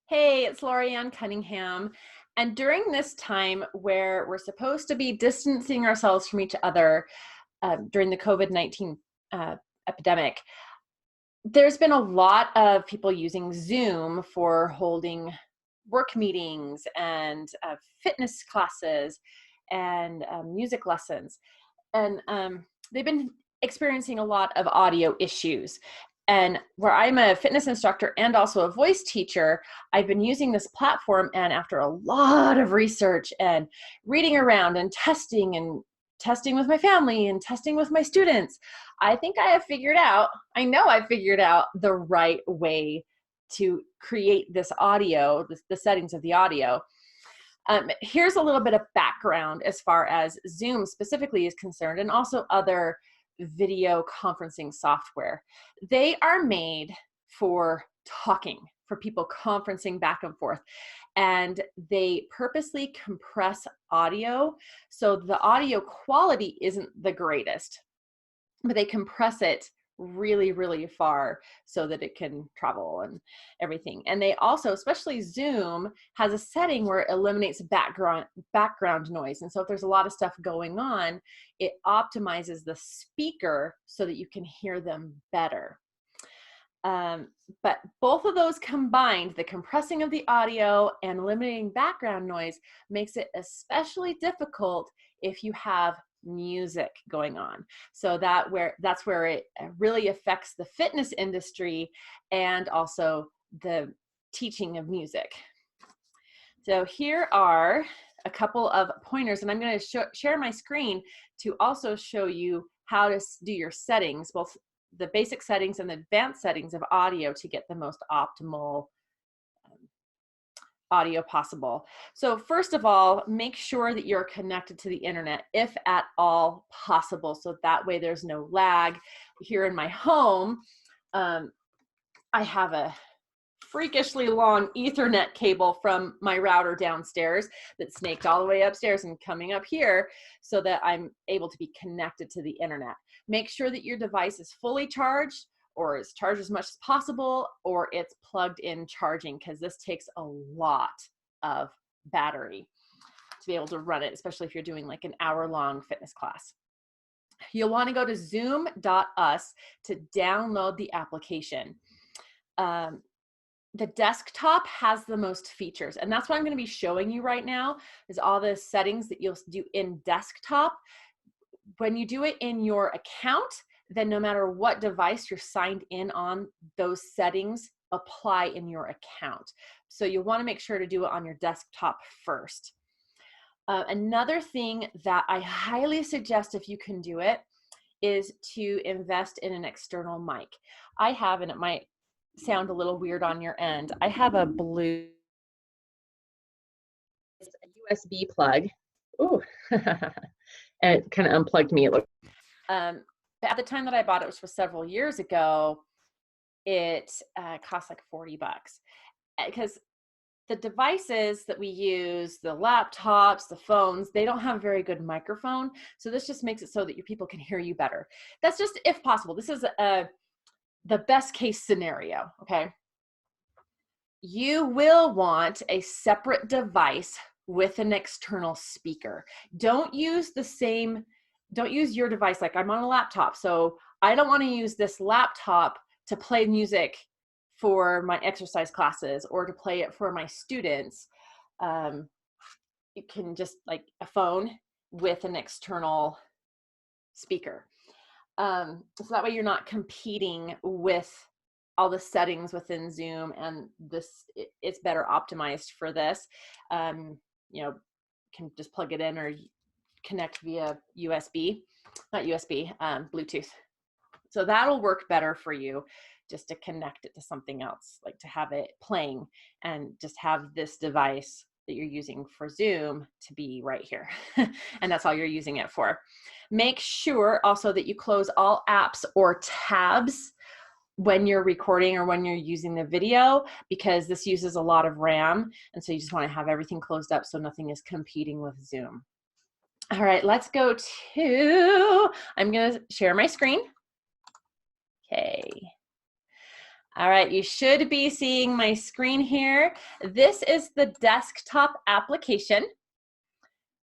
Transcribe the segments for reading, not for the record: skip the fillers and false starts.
Hey, it's Lorianne Cunningham. And during this time where we're supposed to be distancing ourselves from each other during the COVID-19 epidemic, there's been a lot of people using Zoom for holding work meetings and fitness classes and music lessons. And they've been experiencing a lot of audio issues. And where I'm a fitness instructor and also a voice teacher, I've been using this platform, and after a lot of research and reading around and testing with my family and testing with my students, I think I know I've figured out the right way to create this audio, the settings of the audio. Here's a little bit of background as far as Zoom specifically is concerned, and also other video conferencing software. They are made for talking, for people conferencing back and forth, and they purposely compress audio, so the audio quality isn't the greatest, but they compress it really, really far so that it can travel and everything. And they also, especially Zoom, has a setting where it eliminates background noise. And so if there's a lot of stuff going on, it optimizes the speaker so that you can hear them better. But both of those combined, the compressing of the audio and eliminating background noise, makes it especially difficult if you have music going on. So that's where it really affects the fitness industry and also the teaching of music. So here are a couple of pointers, and I'm going to share my screen to also show you how to do your settings, both the basic settings and the advanced settings of audio, to get the most optimal audio possible. So first of all, make sure that you're connected to the internet if at all possible, so that way there's no lag. Here in my home, I have a freakishly long Ethernet cable from my router downstairs that snaked all the way upstairs and coming up here so that I'm able to be connected to the internet. Make sure that your device is fully charged, or is charged as much as possible, or it's plugged in charging, because this takes a lot of battery to be able to run it, especially if you're doing like an hour-long fitness class. You'll want to go to zoom.us to download the application. The desktop has the most features, and that's what I'm going to be showing you right now, is all the settings that you'll do in desktop. When you do it in your account, then no matter what device you're signed in on, those settings apply in your account. So you'll want to make sure to do it on your desktop first. Another thing that I highly suggest, if you can do it, is to invest in an external mic. I have, and it might sound a little weird on your end, I have a blue, it's a USB plug. Ooh, and it kind of unplugged me. It looked. But at the time that I bought it, which was several years ago, it cost like $40, because the devices that we use, the laptops, the phones, they don't have a very good microphone. So this just makes it so that your people can hear you better. That's just if possible. This is the best case scenario, okay? You will want a separate device with an external speaker. Don't use your device. Like, I'm on a laptop, so I don't want to use this laptop to play music for my exercise classes or to play it for my students. You can just, like, a phone with an external speaker. So that way you're not competing with all the settings within Zoom, and it's better optimized for this. You know, can just plug it in or connect via USB, not USB, Bluetooth. So that'll work better for you, just to connect it to something else, like to have it playing and just have this device that you're using for Zoom to be right here. And that's all you're using it for. Make sure also that you close all apps or tabs when you're recording or when you're using the video, because this uses a lot of RAM. And so you just want to have everything closed up so nothing is competing with Zoom. All right, let's go to, I'm going to share my screen. Okay. All right, you should be seeing my screen here. This is the desktop application.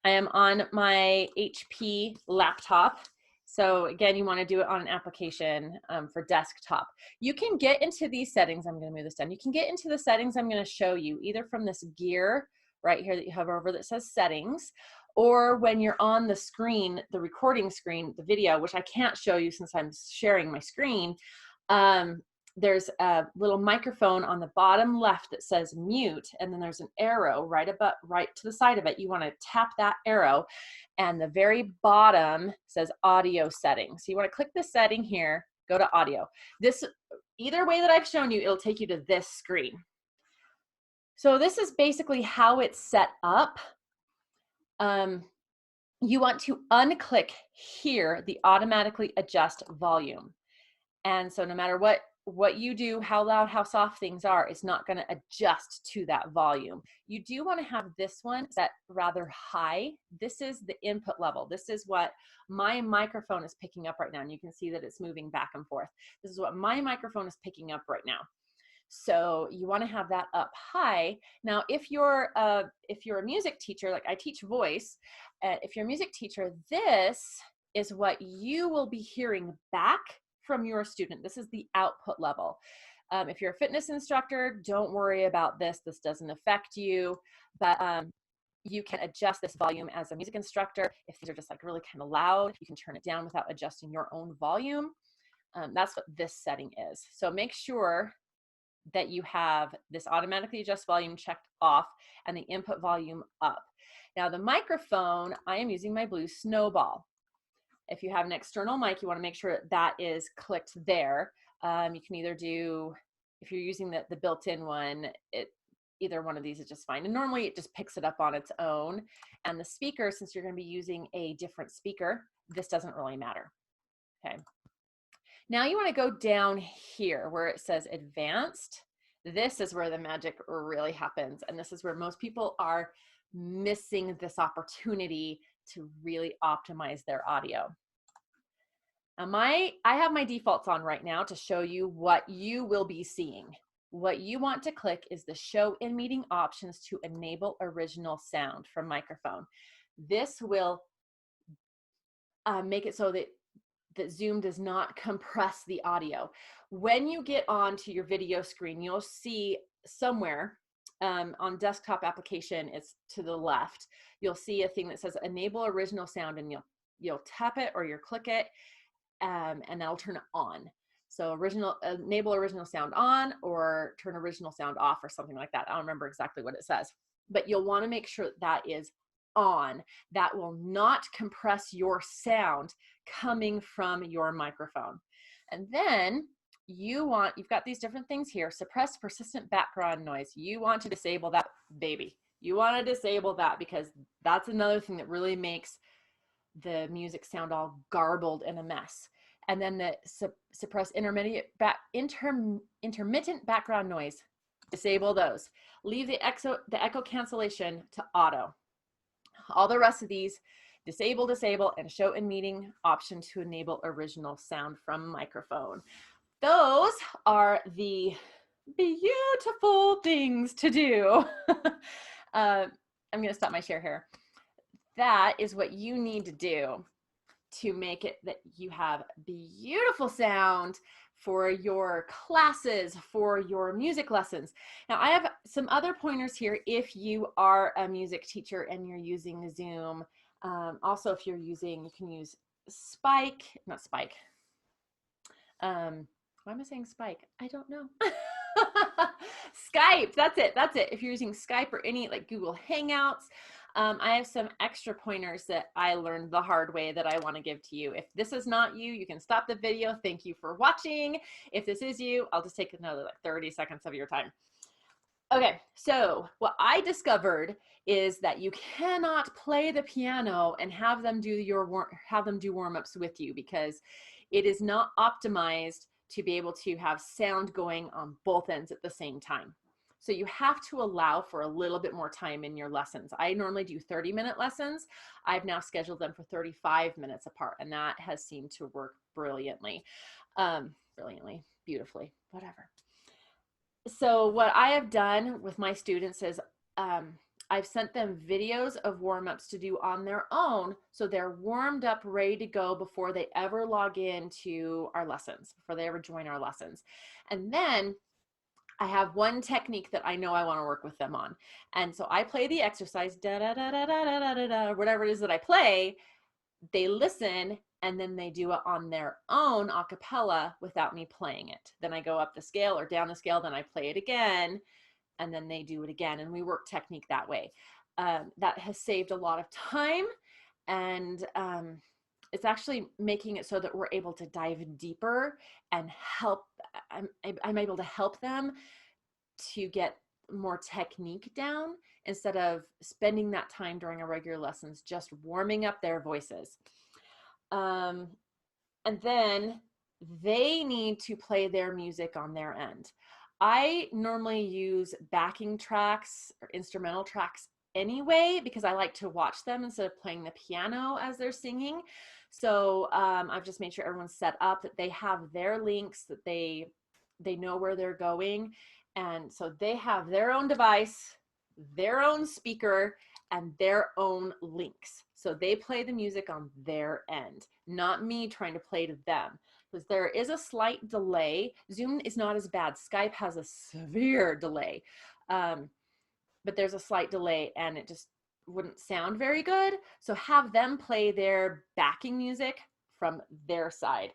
I am on my HP laptop. So again, you want to do it on an application for desktop. You can get into these settings. I'm going to move this down. You can get into the settings I'm going to show you either from this gear right here that you hover over that says settings, or when you're on the screen, the recording screen, the video, which I can't show you since I'm sharing my screen. There's a little microphone on the bottom left that says mute, and then there's an arrow right to the side of it. You want to tap that arrow, and the very bottom says audio settings. So you want to click the setting here, go to audio. This, either way that I've shown you, it'll take you to this screen. So this is basically how it's set up. You want to unclick here, the automatically adjust volume. And so no matter what you do, how loud, how soft things are, it's not going to adjust to that volume. You do want to have this one set rather high. This is the input level. This is what my microphone is picking up right now. And you can see that it's moving back and forth. This is what my microphone is picking up right now. So you want to have that up high. Now, if you're a music teacher, like I teach voice, if you're a music teacher, this is what you will be hearing back from your student. This is the output level. If you're a fitness instructor, don't worry about this. This doesn't affect you, but you can adjust this volume as a music instructor. If these are just like really kind of loud, you can turn it down without adjusting your own volume. That's what this setting is. So make sure that you have this automatically adjust volume checked off and the input volume up. Now the microphone, I am using my Blue Snowball. If you have an external mic, you want to make sure that is clicked there. You can either do, if you're using the built-in one, either one of these is just fine. And normally it just picks it up on its own. And the speaker, since you're going to be using a different speaker, this doesn't really matter. Okay. Now you want to go down here where it says advanced. This is where the magic really happens. And this is where most people are missing this opportunity to really optimize their audio. Now I have my defaults on right now to show you what you will be seeing. What you want to click is the show in meeting options to enable original sound from microphone. This will make it so that Zoom does not compress the audio. When you get onto your video screen, you'll see somewhere on desktop application, it's to the left, you'll see a thing that says enable original sound, and you'll tap it or you'll click it, and that'll turn it on. So enable original sound on, or turn original sound off, or something like that. I don't remember exactly what it says, but you'll want to make sure that is on. That will not compress your sound coming from your microphone. And then you've got these different things here. Suppress persistent background noise. You want to disable that, baby. You want to disable that, because that's another thing that really makes the music sound all garbled and a mess. And then the suppress intermittent background noise. Disable those. Leave the echo cancellation to auto. All the rest of these, disable, and show in meeting option to enable original sound from microphone. Those are the beautiful things to do. I'm going to stop my share here. That is what you need to do to make it that you have beautiful sound for your classes, for your music lessons. Now I have some other pointers here if you are a music teacher and you're using Zoom. Also, if you're using, you can use Spike, not Spike. Why am I saying Spike? I don't know. Skype, that's it. If you're using Skype or any like Google Hangouts, I have some extra pointers that I learned the hard way that I want to give to you. If this is not you, you can stop the video. Thank you for watching. If this is you, I'll just take another like 30 seconds of your time. Okay, so what I discovered is that you cannot play the piano and have them do warm-ups with you, because it is not optimized to be able to have sound going on both ends at the same time. So you have to allow for a little bit more time in your lessons. I normally do 30-minute lessons. I've now scheduled them for 35 minutes apart, and that has seemed to work brilliantly, beautifully, whatever. So what I have done with my students is I've sent them videos of warm-ups to do on their own, so they're warmed up, ready to go before they ever log into our lessons, before they ever join our lessons. And then I have one technique that I know I want to work with them on. And so I play the exercise, da da da da da da da da, whatever it is that I play. They listen, and then they do it on their own a cappella without me playing it. Then I go up the scale or down the scale, then I play it again, and then they do it again. And we work technique that way. That has saved a lot of time, and it's actually making it so that we're able to dive deeper and help. I'm able to help them to get more technique down instead of spending that time during our regular lessons just warming up their voices. And then they need to play their music on their end. I normally use backing tracks or instrumental tracks anyway, because I like to watch them instead of playing the piano as they're singing. So I've just made sure everyone's set up, that they have their links, that they know where they're going. And so they have their own device, their own speaker, and their own links. So they play the music on their end, not me trying to play to them. Because there is a slight delay. Zoom is not as bad. Skype has a severe delay. But there's a slight delay and it just wouldn't sound very good. So have them play their backing music from their side.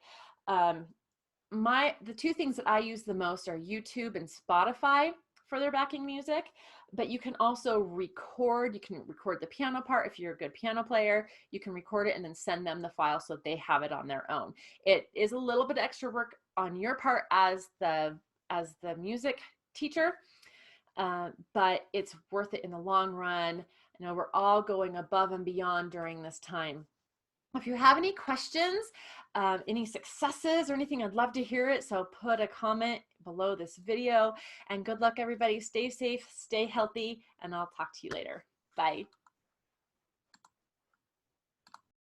The two things that I use the most are YouTube and Spotify for their backing music, but you can also record. You can record the piano part if you're a good piano player. You can record it and then send them the file so they have it on their own. It is a little bit extra work on your part as the music teacher, but it's worth it in the long run. I know we're all going above and beyond during this time. If you have any questions, any successes or anything, I'd love to hear it. So put a comment below this video, and good luck everybody. Stay safe, stay healthy, and I'll talk to you later. Bye.